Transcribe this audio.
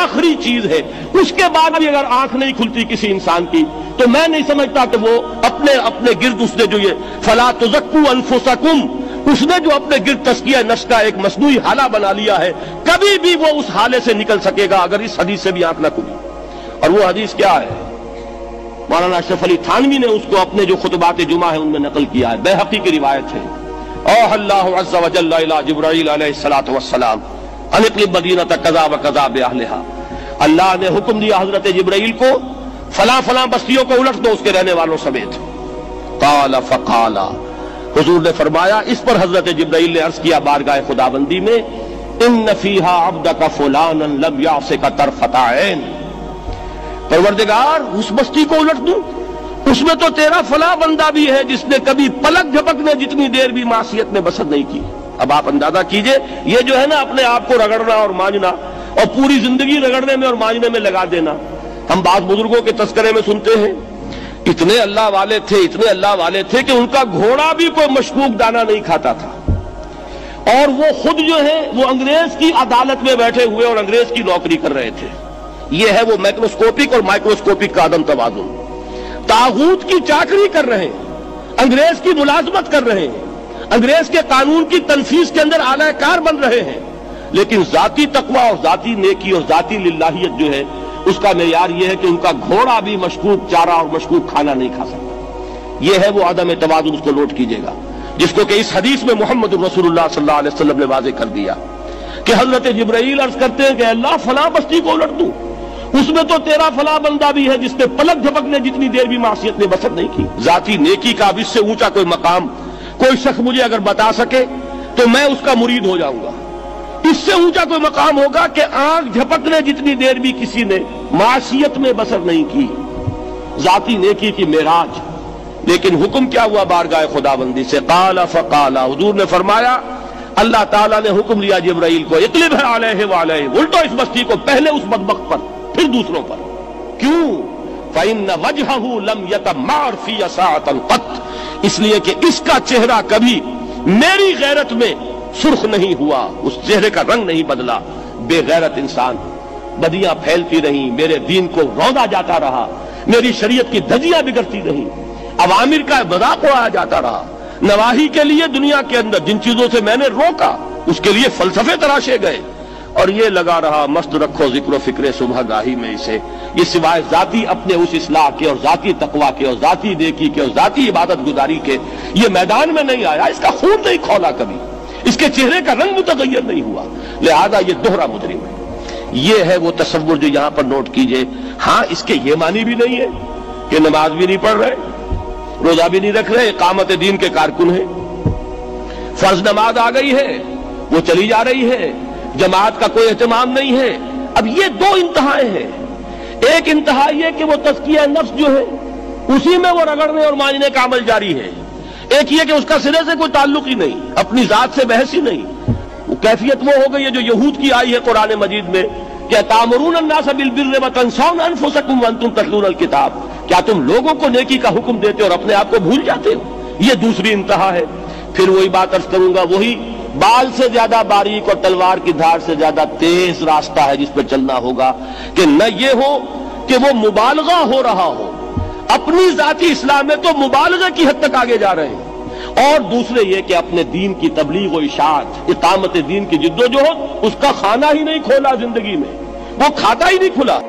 आखिरी चीज है, उसके बाद भी अगर आंख नहीं खुलती किसी इंसान की, तो मैं नहीं समझता कि वो अपने अपने गिर्द उसने जो ये फला तुज़क्कू अनफुसकुम, उसने जो अपने गिर्द तस्किया नफ्स का एक मसनूई हाला बना लिया है, कभी भी वो उस हाले से निकल सकेगा अगर इस हदीस से भी आंख ना खुली। और वो हदीस क्या है? मौलाना अशरफ अली थानवी ने उसको अपने जो खुतबात जुमा है उनमें नकल किया है, बैहक़ी की रिवायत है। औ अल्लाहु अज़्ज़ा व जल्ला इला जिब्राईल अलैहिस्सलातु वस्सलाम अनिक़लिब मदीनत कज़ा व कज़ा बिअहलिहा, अल्लाह ने हुक्म दिया हजरत जिब्राईल को, फला फला बस्तियों को उलट दो उसके रहने वालों समेत। क़ाल फ़क़ाला, हुजूर ने फरमाया, इस पर हजरत जिब्राईल ने अर्ज किया बारगाह खुदाबंदी में, इन्न फ़ीहा अब्दक फ़ुलानन लम यासिक तरफ़त ऐन, परवरदिगार उस बस्ती को उलट दूं, उसमें तो तेरा फला बंदा भी है जिसने कभी पलक झपकने जितनी देर भी मासियत में बसर नहीं की। अब आप अंदाजा कीजिए, ये जो है ना अपने आप को रगड़ना और मांझना और पूरी जिंदगी रगड़ने में और मांझने में लगा देना। हम बात बुजुर्गों के तस्करे में सुनते हैं, इतने अल्लाह वाले थे, इतने अल्लाह वाले थे कि उनका घोड़ा भी कोई मशकूक दाना नहीं खाता था, और वो खुद जो है वो अंग्रेज की अदालत में बैठे हुए और अंग्रेज की नौकरी कर रहे थे। ये है वो मैक्रोस्कोपिक और माइक्रोस्कोपिक का अदम तवाज़ुन। तागूत की चाकरी कर रहे हैं, अंग्रेज की मुलाजमत कर रहे हैं, अंग्रेज के कानून की तनफीज के अंदर आलाकार बन रहे हैं, लेकिन जाती तकवा और जाती नेकी और जाती लिल्लाहियत जो है उसका मेयार यह है कि उनका घोड़ा भी मशकूक चारा और मशकूक खाना नहीं खा सकता। यह है वो आदम तवाज़ुन, उसको नोट कीजिएगा, जिसको कि इस हदीस में मोहम्मद रसूलुल्लाह सल्लल्लाहु अलैहि वसल्लम ने वाज़ेह कर दिया कि हजरत जिब्राईल अर्ज करते हैं कि अल्लाह फला बस्ती को उलट दूं, उसमें तो तेरा फला बंदा भी है जिसने पलक झपकने जितनी देर भी मासियत में बसर नहीं की। जाती नेकी का अब इससे ऊंचा कोई मकाम कोई शख्स मुझे अगर बता सके तो मैं उसका मुरीद हो जाऊंगा। इससे ऊंचा कोई मकाम होगा कि आंख झपकने जितनी देर भी किसी ने मासियत में बसर नहीं की, जाती नेकी की मेराज। लेकिन हुक्म क्या हुआ बारगाह खुदाबंदी से? क़ाल फ़क़ाला, हुजूर ने फरमाया, अल्लाह ताला ने हुक्म दिया जिब्राईल को, इक़लिब अलैहि व अलैहि, उल्टो इस बस्ती को, पहले उस बदबख्त पर फिर दूसरों पर। क्यों? फ़इन्न वजहहु लम यतमार फ़ी साअतन क़त, इसलिए कि इसका चेहरा कभी मेरी गैरत में सुर्ख नहीं हुआ, उस चेहरे का रंग नहीं बदला। बेगैरत इंसान, बदियां फैलती रहीं, मेरे दीन को रौंदा जाता रहा, मेरी शरीयत की धज्जियां बिगड़ती रहीं, अवामिर का मजाक उड़ाया जाता रहा, नवाही के लिए दुनिया के अंदर जिन चीजों से मैंने रोका उसके लिए फलसफे तराशे गए, और ये लगा रहा मस्त रखो जिक्र फिक्र सुबह गाही में इसे, ये सिवाय जाती अपने उस इस्लाह के और जाती तकवा के और जाती नेकी के और जाती इबादत गुजारी के ये मैदान में नहीं आया, इसका खून नहीं खोला कभी, इसके चेहरे का रंग मुतगय्यर नहीं हुआ, लिहाजा ये दोहरा मुजरिम है। ये है वो तसव्वुर जो यहां पर नोट कीजिए। हाँ, इसके ये मानी भी नहीं है कि नमाज भी नहीं पढ़ रहे, रोजा भी नहीं रख रहे, इकामत दीन के कारकुन है, फर्ज नमाज आ गई है वो चली जा रही है, जमात का कोई एहतमाम नहीं है। अब ये दो इंतहाएं हैं, एक इंतहा ये कि वो तज़किया नफ्स जो है उसी में वो रगड़ने और मांझने का अमल जारी है, एक ये कि उसका सिरे से कोई ताल्लुक ही नहीं, अपनी जात से बहस ही नहीं। वो कैफियत वो हो गई है जो यहूद की आई है कुरान मजीद में, क्या तामुरून अन्नास बिल बिर्रि व तंसौना अनफुसकुम व अंतुम ततलूनल किताब, क्या तुम लोगों को नेकी का हुक्म देते हो और अपने आप को भूल जाते हो? ये दूसरी इंतहा है। फिर वही बात अर्ज करूंगा, वही बाल से ज्यादा बारीक और तलवार की धार से ज्यादा तेज रास्ता है जिस पर चलना होगा कि न ये हो कि वो मुबालगा हो रहा हो, अपनी जाती इस्लाम में तो मुबालगा की हद तक आगे जा रहे हैं, और दूसरे ये कि अपने दीन की तबलीग और इशाअत, इकामत दीन की जिद्दोजहद, उसका खाना ही नहीं खोला जिंदगी में, वो खाता ही नहीं खुला।